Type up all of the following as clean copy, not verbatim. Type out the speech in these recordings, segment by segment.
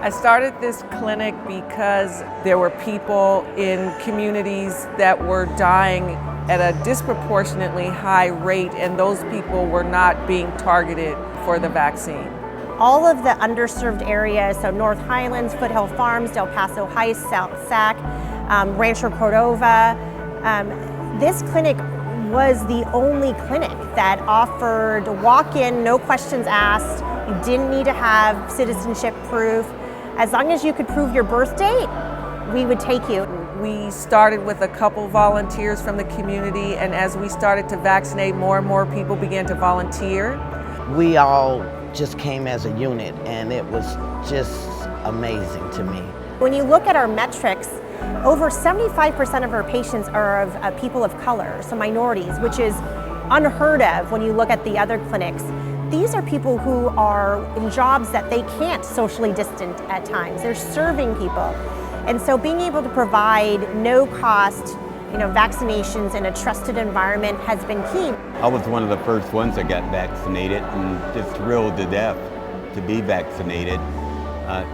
I started this clinic because there were people in communities that were dying at a disproportionately high rate, and those people were not being targeted for the vaccine. All of the underserved areas, so North Highlands, Foothill Farms, Del Paso Heights, South Sac, Rancho Cordova, this clinic was the only clinic that offered walk-in, no questions asked. You didn't need to have citizenship proof. As long as you could prove your birth date, we would take you. We started with a couple volunteers from the community, and as we started to vaccinate, more and more people began to volunteer. We all just came as a unit, and it was just amazing to me. When you look at our metrics, over 75% of our patients are of people of color, so minorities, which is unheard of when you look at the other clinics. These are people who are in jobs that they can't socially distant at times. They're serving people. And so being able to provide no cost, vaccinations in a trusted environment has been key. I was one of the first ones that got vaccinated and just thrilled to death to be vaccinated.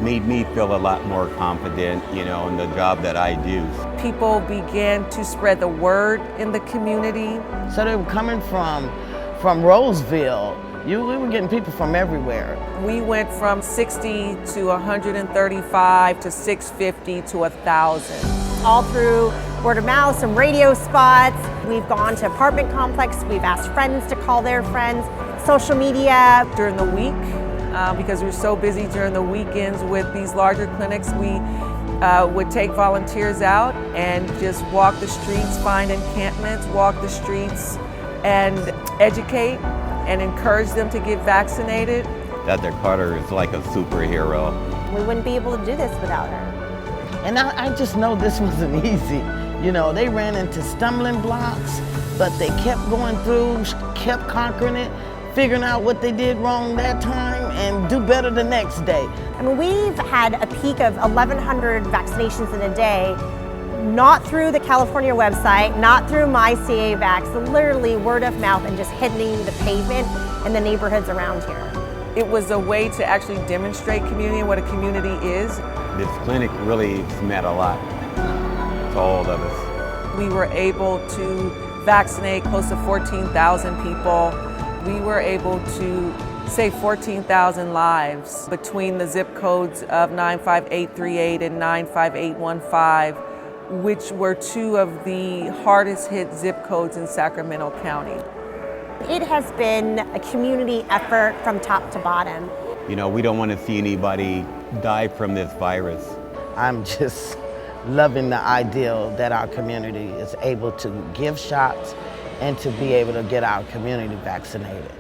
Made me feel a lot more confident, in the job that I do. People began to spread the word in the community. So they were coming from Roseville. We were getting people from everywhere. We went from 60 to 135 to 650 to 1,000. All through word of mouth, some radio spots. We've gone to apartment complex. We've asked friends to call their friends. Social media. During the week, because we were so busy during the weekends with these larger clinics, we would take volunteers out and just walk the streets, find encampments, walk the streets and educate and encourage them to get vaccinated. Dr. Carter is like a superhero. We wouldn't be able to do this without her. And I just know this wasn't easy. They ran into stumbling blocks, but they kept going through, kept conquering it, figuring out what they did wrong that time and do better the next day. I mean, we've had a peak of 1,100 vaccinations in a day, not through the California website, not through MyCAVax, literally word of mouth and just hitting the pavement in the neighborhoods around here. It was a way to actually demonstrate community and what a community is. This clinic really meant a lot to all of us. We were able to vaccinate close to 14,000 people. We were able to save 14,000 lives between the zip codes of 95838 and 95815, which were two of the hardest hit zip codes in Sacramento County. It has been a community effort from top to bottom. We don't want to see anybody die from this virus. I'm just loving the ideal that our community is able to give shots and to be able to get our community vaccinated.